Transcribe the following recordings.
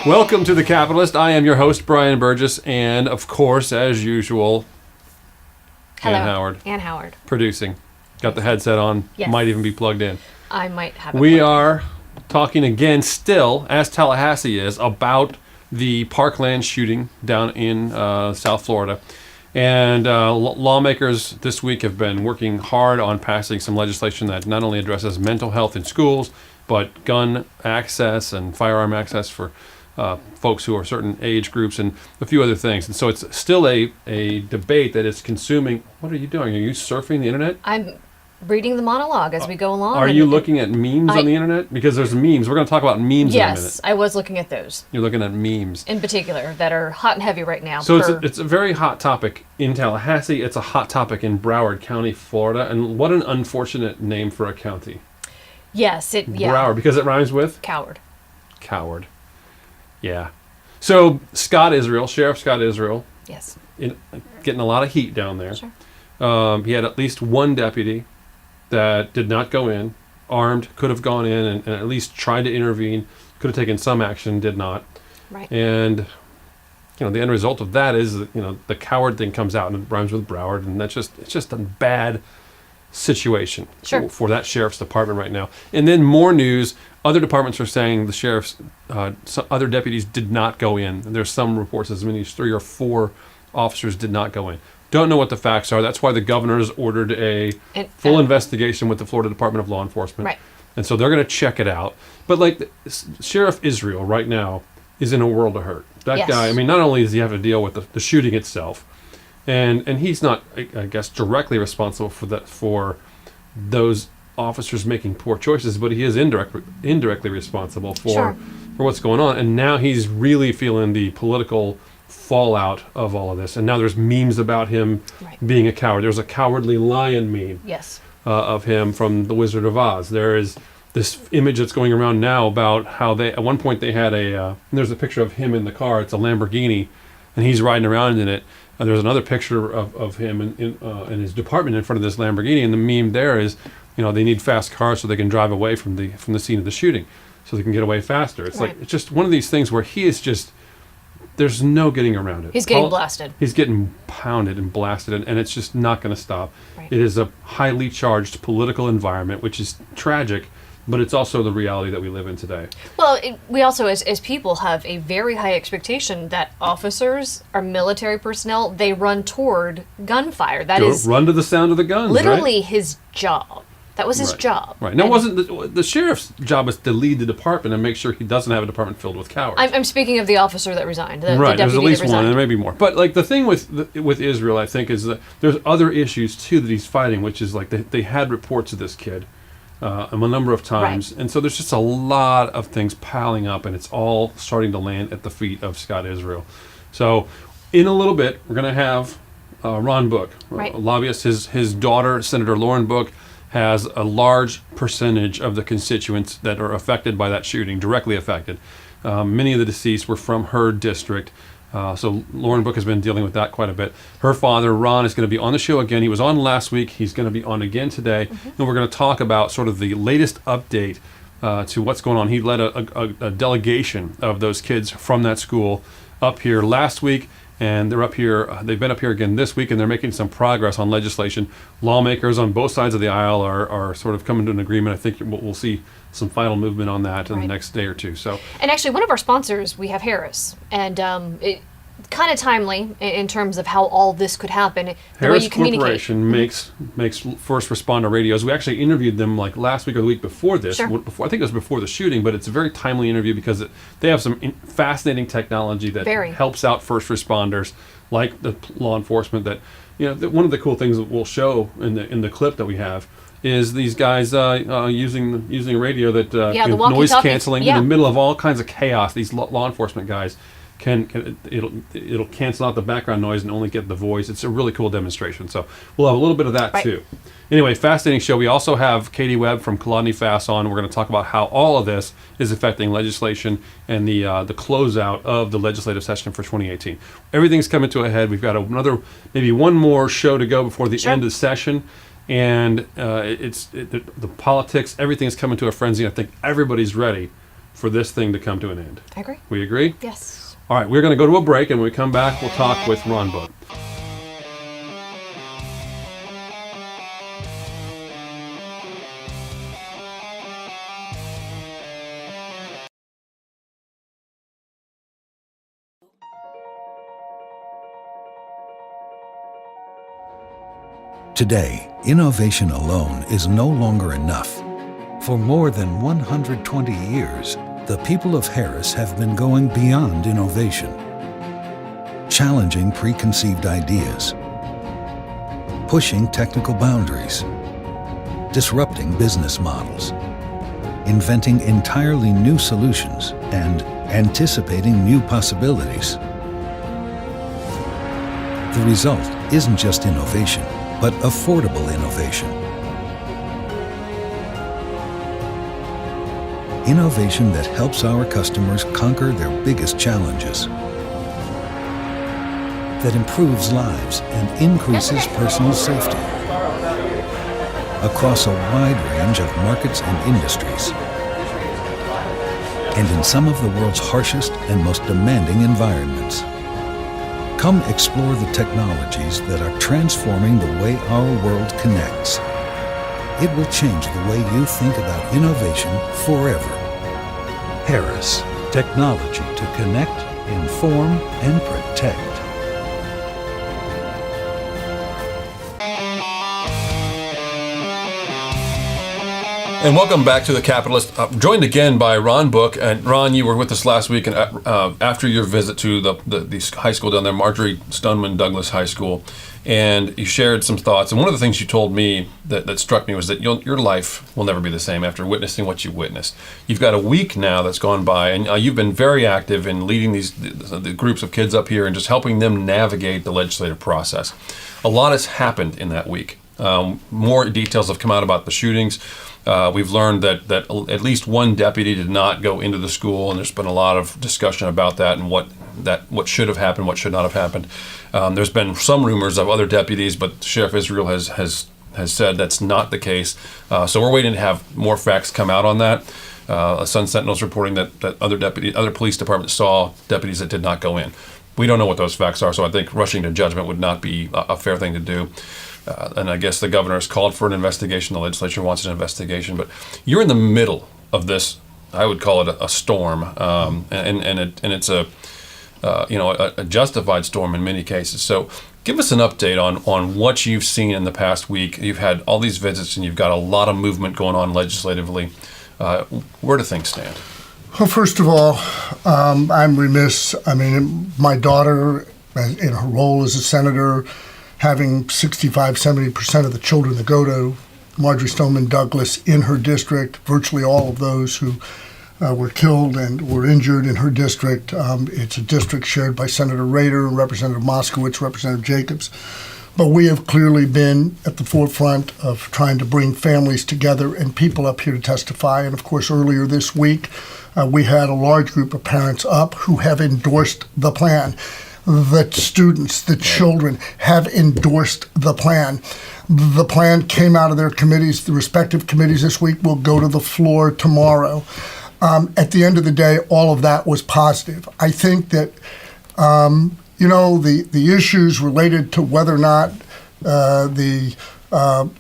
Welcome to the Capitolist. I am your host, Brian Burgess, and of course, as usual, Hello. Ann Ann Howard. producing. Got the headset on, Yes. might even be plugged in. I might have it. We plugged in. are talking again still, as Tallahassee is, about the Parkland shooting down in South Florida. And lawmakers this week have been working hard on passing some legislation that not only addresses mental health in schools, but gun access and firearm access for folks who are certain age groups and a few other things. And so it's still a debate that is consuming. What are you doing? Are you surfing the internet? I'm reading the monologue as we go along. Are you looking at memes on the internet? Because there's memes. We're going to talk about memes in a minute. Yes, I was looking at those. You're looking at memes. In particular, that are hot and heavy right now. So it's a very hot topic in Tallahassee. It's a hot topic in Broward County, Florida. And what an unfortunate name for a county. Yes, Broward, because it rhymes with? Coward. Coward. Yeah. So Sheriff Scott Israel, Yes. getting a lot of heat down there. Sure. He had at least one deputy that did not go in, armed, could have gone in and at least tried to intervene, could have taken some action, did not. Right. And the end result of that is that, the coward thing comes out and it rhymes with Broward, and it's just a bad situation for that sheriff's department right now. And then more news, other departments are saying the sheriff's other deputies did not go in. And there's some reports as many as 3 or 4 officers did not go in. Don't know what the facts are. That's why the governor has ordered a full investigation with the Florida Department of Law Enforcement. Right. And so they're going to check it out. But Sheriff Israel right now is in a world of hurt. That guy, not only does he have to deal with the shooting itself, and he's not, I guess, directly responsible for those officers making poor choices, but he is indirectly responsible for what's going on. And now he's really feeling the political fallout of all of this. And now there's memes about him being a coward. There's a Cowardly Lion meme of him from The Wizard of Oz. There is this image that's going around now about how at one point they had there's a picture of him in the car. It's a Lamborghini, and he's riding around in it. There's another picture of him in his department in front of this Lamborghini, and the meme there is, they need fast cars so they can drive away from the scene of the shooting, so they can get away faster. It's it's just one of these things where he is just, there's no getting around it. He's getting blasted. He's getting pounded and blasted, and it's just not going to stop. Right. It is a highly charged political environment, which is tragic, but it's also the reality that we live in today. Well, we also, as people, have a very high expectation that officers are military personnel. They run toward gunfire. That is run to the sound of the guns. Literally his job. That was his job. Right. Now, it wasn't the sheriff's job is to lead the department and make sure he doesn't have a department filled with cowards. I'm speaking of the officer that resigned. The there's at least one, and there may be more. But the thing with Israel, I think, is that there's other issues too that he's fighting, which is they had reports of this kid a number of times, and so there's just a lot of things piling up, and it's all starting to land at the feet of Scott Israel. So, in a little bit, we're going to have Ron Book, a lobbyist. His daughter, Senator Lauren Book, has a large percentage of the constituents that are affected by that shooting, directly affected. Many of the deceased were from her district. So Lauren Book has been dealing with that quite a bit. Her father, Ron, is going to be on the show again. He was on last week. He's going to be on again today. And we're going to talk about sort of the latest update to what's going on. He led a delegation of those kids from that school up here last week. And they're up here. They've been up here again this week, and they're making some progress on legislation. Lawmakers on both sides of the aisle are sort of coming to an agreement. I think we'll see some final movement on that in the next day or two. So, and actually, one of our sponsors, we have Harris, and it kind of timely in terms of how all this could happen. Harris Corporation makes first responder radios. We actually interviewed them last week or the week before this. I think it was before the shooting, but it's a very timely interview because they have some fascinating technology that helps out first responders, like the law enforcement. That one of the cool things that we'll show in the clip that we have is these guys using a radio that noise canceling in the middle of all kinds of chaos. These law enforcement guys it'll cancel out the background noise and only get the voice. It's a really cool demonstration. So we'll have a little bit of that too. Anyway, fascinating show. We also have Katie Webb from Colodny Fast on. We're going to talk about how all of this is affecting legislation and the closeout of the legislative session for 2018. Everything's coming to a head. We've got maybe one more show to go before the end of the session. And the politics, everything's coming to a frenzy. I think everybody's ready for this thing to come to an end. I agree. We agree? Yes. All right, we're going to go to a break, and when we come back, we'll talk with Ron Book. Today, innovation alone is no longer enough. For more than 120 years, the people of Harris have been going beyond innovation, challenging preconceived ideas, pushing technical boundaries, disrupting business models, inventing entirely new solutions, and anticipating new possibilities. The result isn't just innovation, but affordable innovation. Innovation that helps our customers conquer their biggest challenges, that improves lives and increases personal safety across a wide range of markets and industries, and in some of the world's harshest and most demanding environments. Come explore the technologies that are transforming the way our world connects. It will change the way you think about innovation forever. Harris, technology to connect, inform, and protect. And welcome back to the Capitolist. Joined again by Ron Book. And Ron, you were with us last week, and after your visit to the high school down there, Marjorie Stoneman Douglas High School, and you shared some thoughts. And one of the things you told me that struck me was that your life will never be the same after witnessing what you witnessed. You've got a week now that's gone by, and you've been very active in leading the groups of kids up here and just helping them navigate the legislative process. A lot has happened in that week. More details have come out about the shootings. We've learned that at least one deputy did not go into the school, and there's been a lot of discussion about that and what should have happened, what should not have happened. There's been some rumors of other deputies, but Sheriff Israel has said that's not the case. So we're waiting to have more facts come out on that. Sun Sentinel's reporting that other police departments saw deputies that did not go in. We don't know what those facts are, so I think rushing to judgment would not be a fair thing to do. And I guess the governor has called for an investigation. The legislature wants an investigation. But you're in the middle of this, I would call it a storm, and it's a justified storm in many cases. So give us an update on what you've seen in the past week. You've had all these visits, and you've got a lot of movement going on legislatively. Where do things stand? Well, first of all, I'm remiss. I mean, my daughter, in her role as a senator, having 65-70% of the children that go to Marjorie Stoneman Douglas in her district, virtually all of those who were killed and were injured in her district. It's a district shared by Senator Rader, Representative Moskowitz, Representative Jacobs. But we have clearly been at the forefront of trying to bring families together and people up here to testify. And of course, earlier this week, we had a large group of parents up who have endorsed the plan. The students, the children have endorsed the plan. The plan came out of their committees, the respective committees this week, will go to the floor tomorrow. At the end of the day, all of that was positive. I think that, the issues related to whether or not the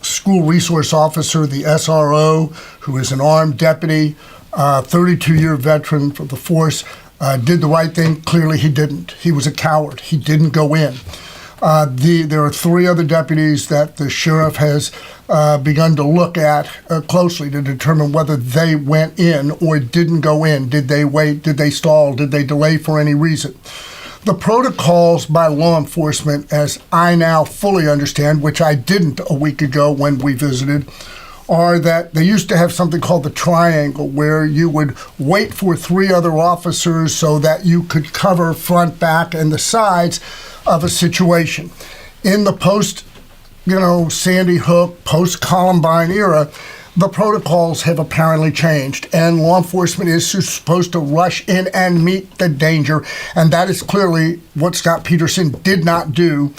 school resource officer, the SRO, who is an armed deputy, 32-year veteran from the force, did the right thing. Clearly he didn't. He was a coward. He didn't go in. There are 3 other deputies that the sheriff has begun to look at closely to determine whether they went in or didn't go in. Did they wait? Did they stall? Did they delay for any reason? The protocols by law enforcement, as I now fully understand, which I didn't a week ago when we visited, are that they used to have something called the triangle, where you would wait for 3 other officers so that you could cover front, back, and the sides of a situation. In the Sandy Hook, post-Columbine era, the protocols have apparently changed, and law enforcement is supposed to rush in and meet the danger, and that is clearly what Scott Peterson did not do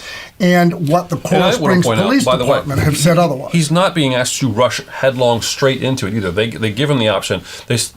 and what the And I Coral wanna Springs point out, Police by the way, Department have said otherwise. He's not being asked to rush headlong straight into it either. They give him the option.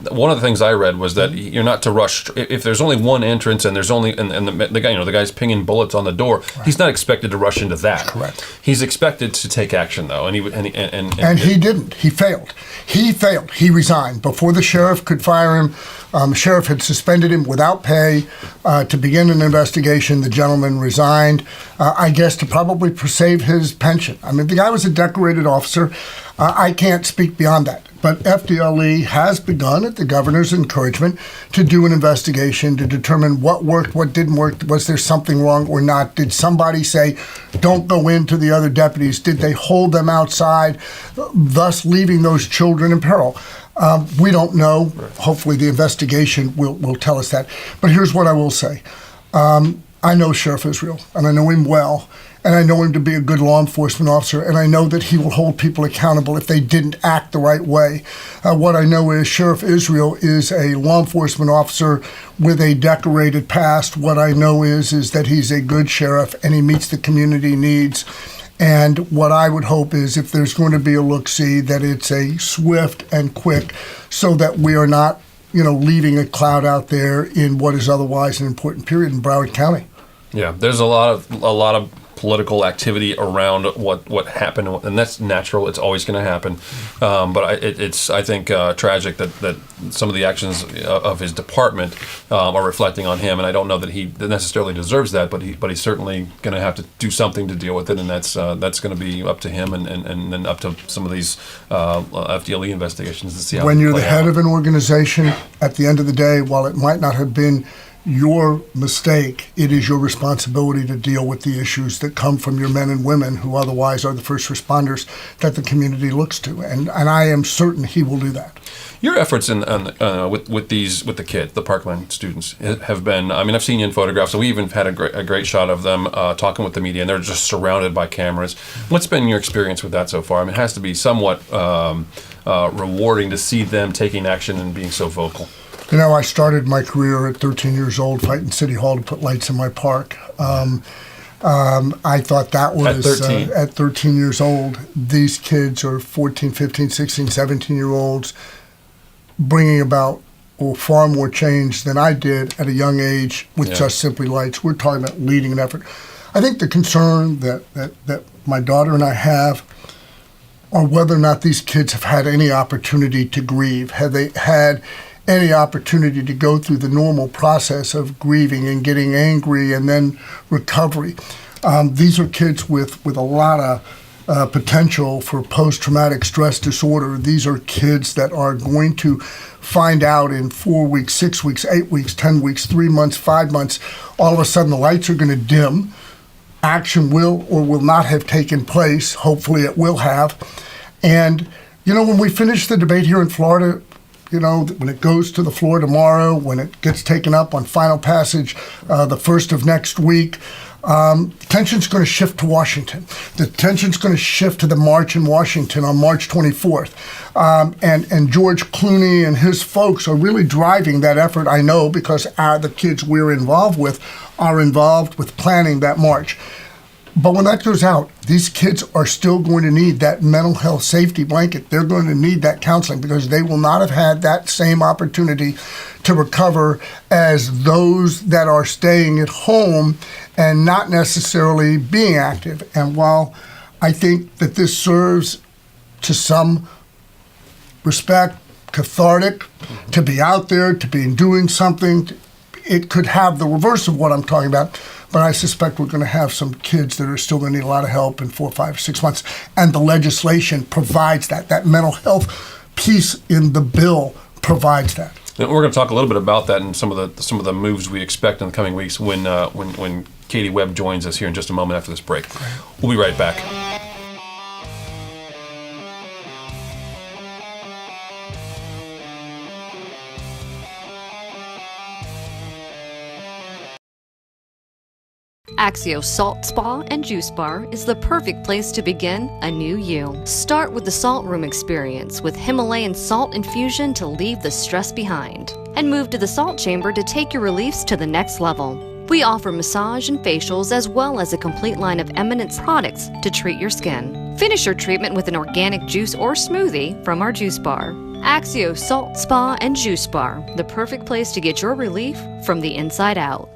One of the things I read was that you're not to rush if there's only one entrance and there's only and the guy, the guy's pinging bullets on the door. Right. He's not expected to rush into that. That's correct. He's expected to take action though, and he didn't. He failed. He resigned before the sheriff could fire him. The sheriff had suspended him without pay to begin an investigation. The gentleman resigned, I guess, to probably save his pension. I mean, the guy was a decorated officer. I can't speak beyond that. But FDLE has begun, at the governor's encouragement, to do an investigation to determine what worked, what didn't work. Was there something wrong or not? Did somebody say, don't go into the other deputies? Did they hold them outside, thus leaving those children in peril? We don't know. Hopefully the investigation will tell us that. But here's what I will say. I know Sheriff Israel, and I know him well, and I know him to be a good law enforcement officer, and I know that he will hold people accountable if they didn't act the right way. What I know is Sheriff Israel is a law enforcement officer with a decorated past. What I know is that he's a good sheriff, and he meets the community needs. And what I would hope is if there's going to be a look-see, that it's a swift and quick so that we are not, leaving a cloud out there in what is otherwise an important period in Broward County. Yeah, there's a lot of political activity around what happened, and that's natural. It's always going to happen. But it's I think tragic that some of the actions of his department are reflecting on him, and I don't know that he necessarily deserves that, but he's certainly going to have to do something to deal with it, and that's going to be up to him and then up to some of these FDLE investigations to see how. When you're the head of an organization, at the end of the day, while it might not have been your mistake, it is your responsibility to deal with the issues that come from your men and women who otherwise are the first responders that the community looks to. And I am certain he will do that. Your efforts with the kids, the Parkland students, have been. I mean, I've seen you in photographs, and we even had a great shot of them talking with the media, and they're just surrounded by cameras. What's been your experience with that so far? I mean, it has to be somewhat rewarding to see them taking action and being so vocal. I started my career at 13 years old fighting City Hall to put lights in my park. I thought that was, at 13 years old, these kids are 14, 15, 16, 17-year-olds bringing about far more change than I did at a young age with just simply lights. We're talking about leading an effort. I think the concern that my daughter and I have are whether or not these kids have had any opportunity to grieve. Have they had any opportunity to go through the normal process of grieving and getting angry and then recovery? These are kids with a lot of potential for post-traumatic stress disorder. These are kids that are going to find out in 4 weeks, 6 weeks, 8 weeks, 10 weeks, 3 months, 5 months, all of a sudden the lights are going to dim. Action will or will not have taken place. Hopefully it will have. And, when we finish the debate here in Florida, when it goes to the floor tomorrow, when it gets taken up on final passage the first of next week, tension's going to shift to Washington. The tension's going to shift to the march in Washington on March 24th. And George Clooney and his folks are really driving that effort, I know, because the kids we're involved with are involved with planning that march. But when that goes out, these kids are still going to need that mental health safety blanket. They're going to need that counseling because they will not have had that same opportunity to recover as those that are staying at home and not necessarily being active. And while I think that this serves to some respect, cathartic, to be out there, to be doing something, it could have the reverse of what I'm talking about. But I suspect we're going to have some kids that are still going to need a lot of help in 4, 5, 6 months. And the legislation provides that. That mental health piece in the bill provides that. And we're going to talk a little bit about that and some of the moves we expect in the coming weeks when Katie Webb joins us here in just a moment after this break. We'll be right back. Axio Salt Spa and Juice Bar is the perfect place to begin a new you. Start with the Salt Room experience with Himalayan salt infusion to leave the stress behind. And move to the Salt Chamber to take your reliefs to the next level. We offer massage and facials as well as a complete line of Eminence products to treat your skin. Finish your treatment with an organic juice or smoothie from our juice bar. Axio Salt Spa and Juice Bar, the perfect place to get your relief from the inside out.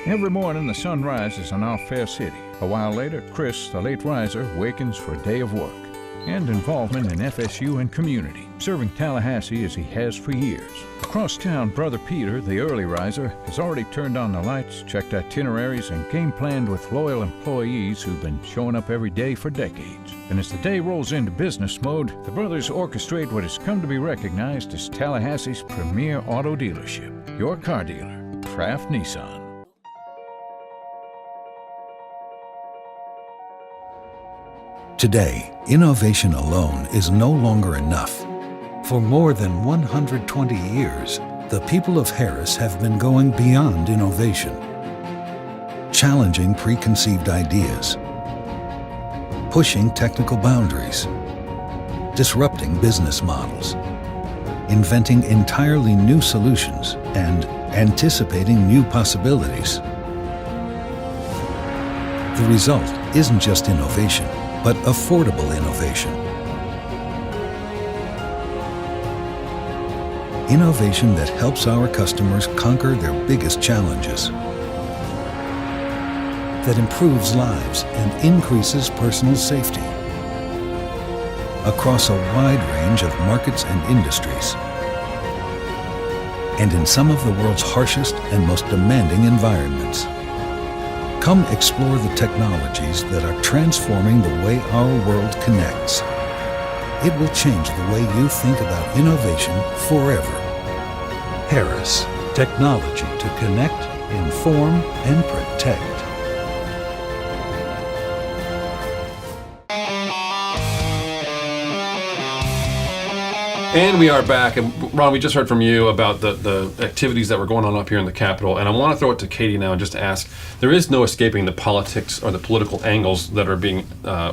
Every morning the sun rises in our fair city. A while later, Chris, the late riser, wakens for a day of work and involvement in FSU and community, serving Tallahassee as he has for years. Across town, Brother Peter, the early riser, has already turned on the lights, checked itineraries, and game planned with loyal employees who've been showing up every day for decades. And as the day rolls into business mode, the brothers orchestrate what has come to be recognized as Tallahassee's premier auto dealership, your car dealer, Kraft Nissan. Today, innovation alone is no longer enough. For more than 120 years, the people of Harris have been going beyond innovation, challenging preconceived ideas, pushing technical boundaries, disrupting business models, inventing entirely new solutions, and anticipating new possibilities. The result isn't just innovation, but affordable innovation. Innovation that helps our customers conquer their biggest challenges, that improves lives and increases personal safety across a wide range of markets and industries, and in some of the world's harshest and most demanding environments. Come explore the technologies that are transforming the way our world connects. It will change the way you think about innovation forever. Harris, technology to connect, inform, and protect. And we are back. And Ron, we just heard from you about the activities that were going on up here in the Capitol. And I want to throw it to Katie now and just ask, there is no escaping the politics or the political angles that are being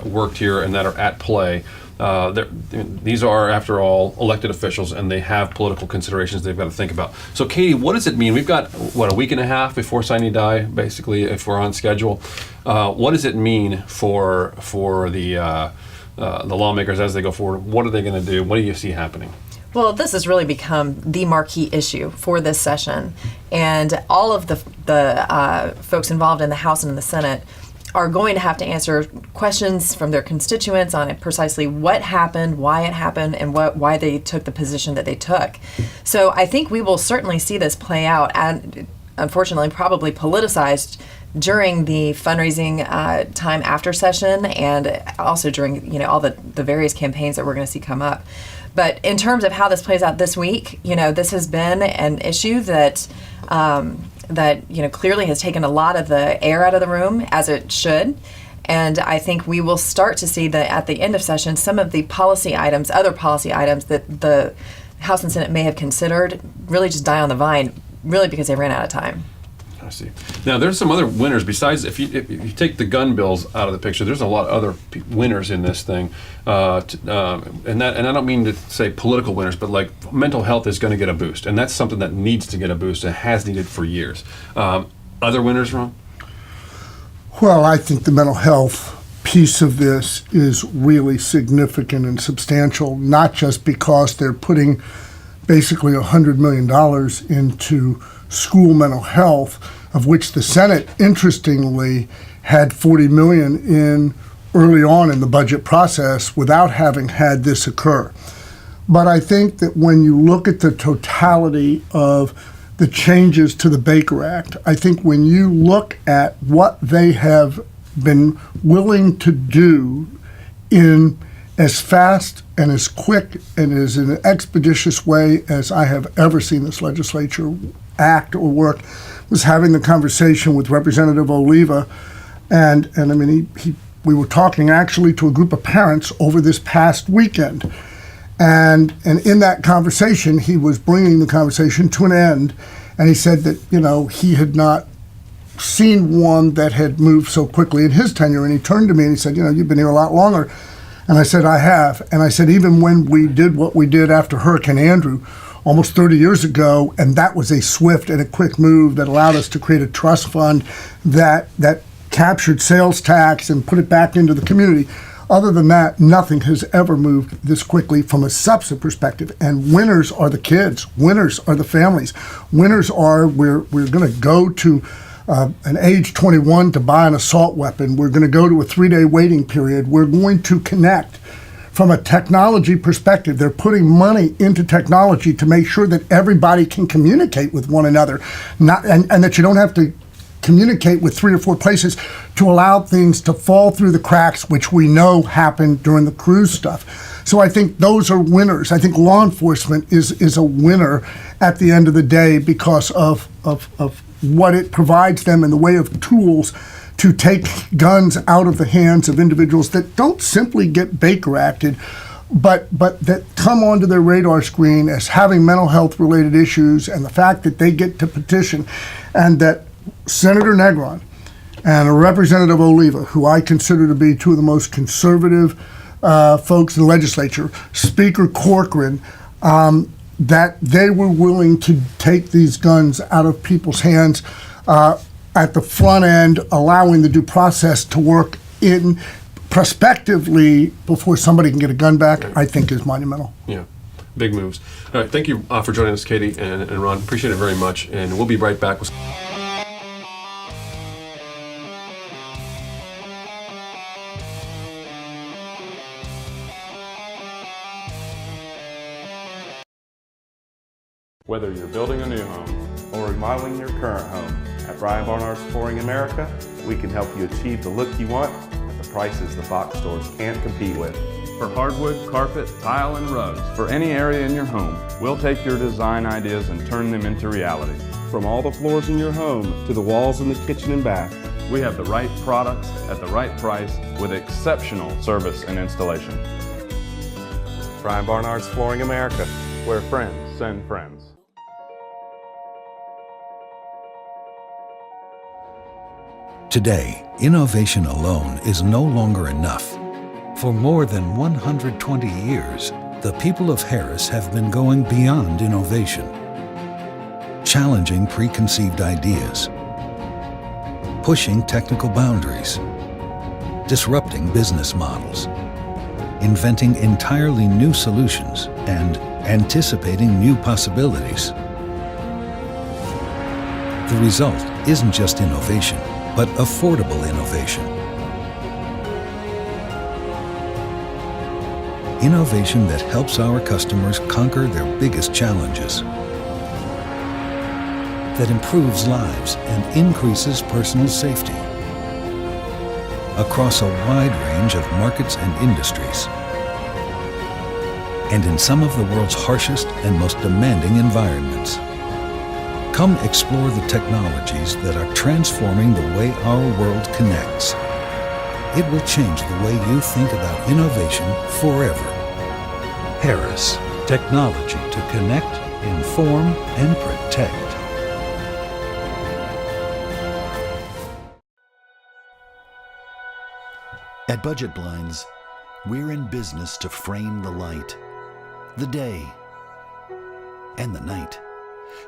worked here and that are at play. These are, after all, elected officials, and they have political considerations they've got to think about. So, Katie, what does it mean? We've got, a week and a half before sine die, basically, if we're on schedule. What does it mean for the lawmakers as they go forward? What are they going to do? What do you see happening? Well, this has really become the marquee issue for this session, and all of the folks involved in the House and in the Senate are going to have to answer questions from their constituents on precisely what happened, why it happened, and why they took the position that they took. So I think we will certainly see this play out, and unfortunately probably politicized during the fundraising time after session, and also during all the various campaigns that we're going to see come up. But in terms of how this plays out this week, this has been an issue that clearly has taken a lot of the air out of the room, as it should. And I think we will start to see that at the end of session, some of the other policy items that the House and Senate may have considered really just die on the vine, really because they ran out of time. I see. Now, there's some other winners besides, if you take the gun bills out of the picture, there's a lot of other winners in this thing, and I don't mean to say political winners, but like mental health is going to get a boost, and that's something that needs to get a boost and has needed for years. Other winners, Ron? Well, I think the mental health piece of this is really significant and substantial, not just because they're putting basically $100 million into school mental health, of which the Senate, interestingly, had $40 million in early on in the budget process without having had this occur. But I think that when you look at the totality of the changes to the Baker Act, I think when you look at what they have been willing to do in as fast and as quick and as an expeditious way as I have ever seen this legislature act or work, was having the conversation with Representative Oliva, and I mean, we were talking actually to a group of parents over this past weekend, and in that conversation, he was bringing the conversation to an end, and he said that, you know, he had not seen one that had moved so quickly in his tenure, and he turned to me and he said, you know, you've been here a lot longer. And I said, I have. And I said, even when we did what we did after Hurricane Andrew almost 30 years ago, and that was a swift and a quick move that allowed us to create a trust fund that captured sales tax and put it back into the community. Other than that, nothing has ever moved this quickly from a subsidy perspective. And winners are the kids. Winners are the families. Winners are, we're going to go to an age 21 to buy an assault weapon. We're going to go to a 3-day waiting period. We're going to connect from a technology perspective. They're putting money into technology to make sure that everybody can communicate with one another, and that you don't have to communicate with 3 or 4 places to allow things to fall through the cracks, which we know happened during the cruise stuff. So I think those are winners. I think law enforcement is a winner at the end of the day because of what it provides them in the way of tools to take guns out of the hands of individuals that don't simply get Baker Acted, but that come onto their radar screen as having mental health related issues, and the fact that they get to petition, and that Senator Negron and Representative Oliva, who I consider to be 2 of the most conservative folks in the legislature, Speaker Corcoran, that they were willing to take these guns out of people's hands at the front end, allowing the due process to work in prospectively before somebody can get a gun back, I think is monumental. Yeah, big moves. All right, thank you for joining us, Katie and Ron. Appreciate it very much, and we'll be right back with... Whether you're building a new home or remodeling your current home, at Brian Barnard's Flooring America, we can help you achieve the look you want at the prices the box stores can't compete with. For hardwood, carpet, tile, and rugs, for any area in your home, we'll take your design ideas and turn them into reality. From all the floors in your home to the walls in the kitchen and bath, We have the right products at the right price with exceptional service and installation. Brian Barnard's Flooring America, where friends send friends. Today, innovation alone is no longer enough. For more than 120 years, the people of Harris have been going beyond innovation, challenging preconceived ideas, pushing technical boundaries, disrupting business models, inventing entirely new solutions, and anticipating new possibilities. The result isn't just innovation, but affordable innovation. Innovation that helps our customers conquer their biggest challenges, that improves lives and increases personal safety across a wide range of markets and industries, and in some of the world's harshest and most demanding environments. Come explore the technologies that are transforming the way our world connects. It will change the way you think about innovation forever. Harris, technology to connect, inform, and protect. At Budget Blinds, we're in business to frame the light, the day, and the night.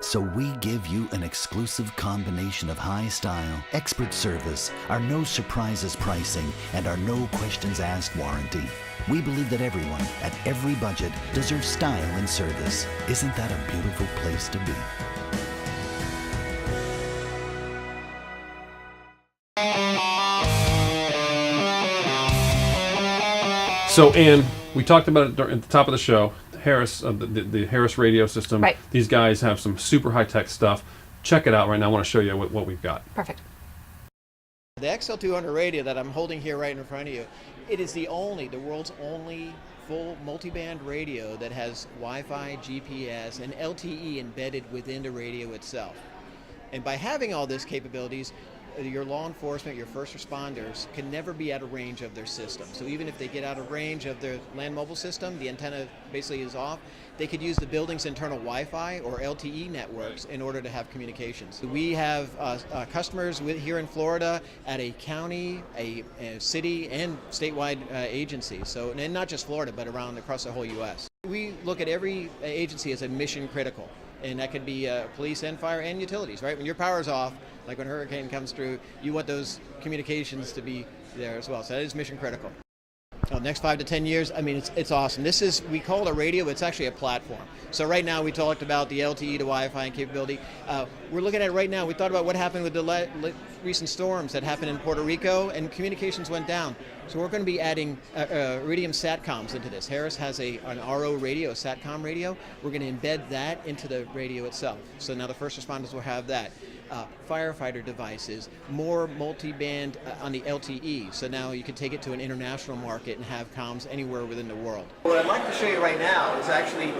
So we give you an exclusive combination of high style, expert service, our no surprises pricing, and our no questions asked warranty. We believe that everyone, at every budget, deserves style and service. Isn't that a beautiful place to be? So, Ann, we talked about it at the top of the show. Harris, the Harris radio system. Right. These guys have some super high-tech stuff. Check it out right now. I want to show you what we've got. Perfect. The XL200 radio that I'm holding here right in front of you, it is the world's only full multiband radio that has Wi-Fi, GPS, and LTE embedded within the radio itself. And by having all these capabilities, your law enforcement, your first responders can never be out of range of their system. So even if they get out of range of their land mobile system, the antenna basically is off, they could use the building's internal Wi-Fi or LTE networks in order to have communications. We have customers here in Florida at a county, a city, and statewide agency. So, and not just Florida, but across the whole U.S. We look at every agency as a mission critical. And that could be police and fire and utilities, right? When your power's off, like when a hurricane comes through, you want those communications to be there as well. So that is mission critical. Next 5 to 10 years, I mean, it's awesome. We call it a radio, but it's actually a platform. So right now we talked about the LTE to Wi-Fi and capability. We're looking at it right now. We thought about what happened with the recent storms that happened in Puerto Rico, and communications went down. So we're going to be adding Iridium SATCOMs into this. Harris has an RO radio, a SATCOM radio. We're going to embed that into the radio itself. So now the first responders will have that. Firefighter devices, more multi-band on the LTE. So now you can take it to an international market and have comms anywhere within the world. What I'd like to show you right now is actually,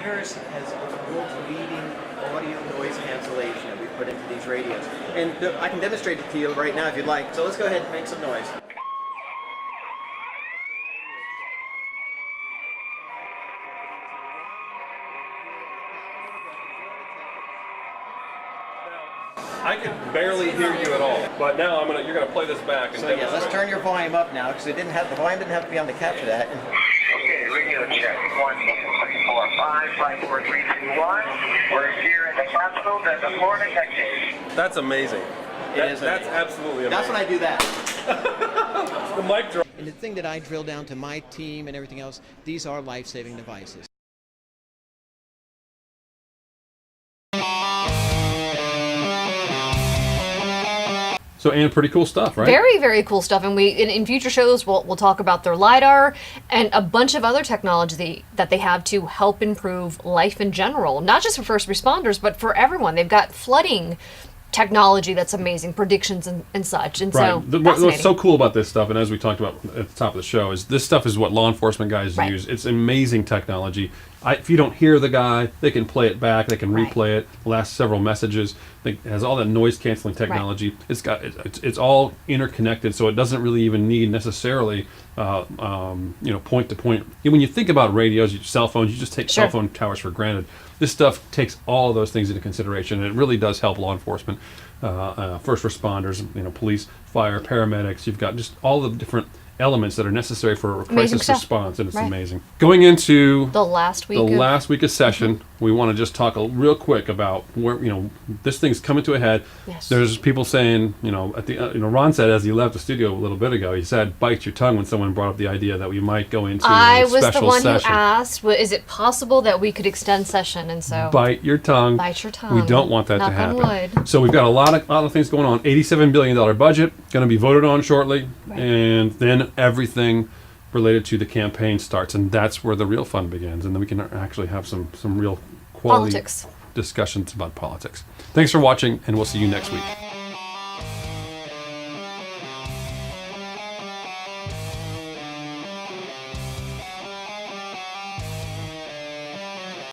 Harris has world-leading audio noise cancellation that we put into these radios. And I can demonstrate it to you right now if you'd like. So let's go ahead and make some noise. I can barely hear you at all, but now you're gonna play this back. And so yeah, let's turn your volume up now because the volume didn't have to be on to capture that. Okay, radio check. 1, 2, 3, 4, 5, 5, 4, 3, 2, 1. We're here in the Capitol, that's the Florida Tech. That's amazing. That's absolutely amazing. That's when I do that. The mic drop. And the thing that I drill down to my team and everything else, these are life-saving devices. So, Ann, pretty cool stuff, right? Very, very cool stuff. And in future shows, we'll talk about their LiDAR and a bunch of other technology that they have to help improve life in general, not just for first responders, but for everyone. They've got flooding technology that's amazing, predictions and such. And right. so, what's so cool about this stuff, and as we talked about at the top of the show, is this stuff is what law enforcement guys use. It's amazing technology. If you don't hear the guy, they can play it back. They can replay it. The last several messages. It has all that noise canceling technology. It's all interconnected, so it doesn't really even need necessarily point to point. When you think about radios, your cell phones, you just take cell phone towers for granted. This stuff takes all of those things into consideration, and it really does help law enforcement, first responders, police, fire, paramedics. You've got just all the different elements that are necessary for a crisis response, and it's amazing. Going into the last week of session, we want to just talk real quick about where this thing's coming to a head. Yes. There's people saying, at the Ron said as he left the studio a little bit ago, he said, "Bite your tongue" when someone brought up the idea that we might go into a special session. I was the one who asked, "Is it possible that we could extend session?" And so, bite your tongue. Bite your tongue. We don't want that Knock to happen. on wood. So we've got a lot of things going on. $87 billion budget going to be voted on shortly, and then everything related to the campaign starts, and that's where the real fun begins, and then we can actually have some real quality discussions about politics. Thanks for watching, and we'll see you next week.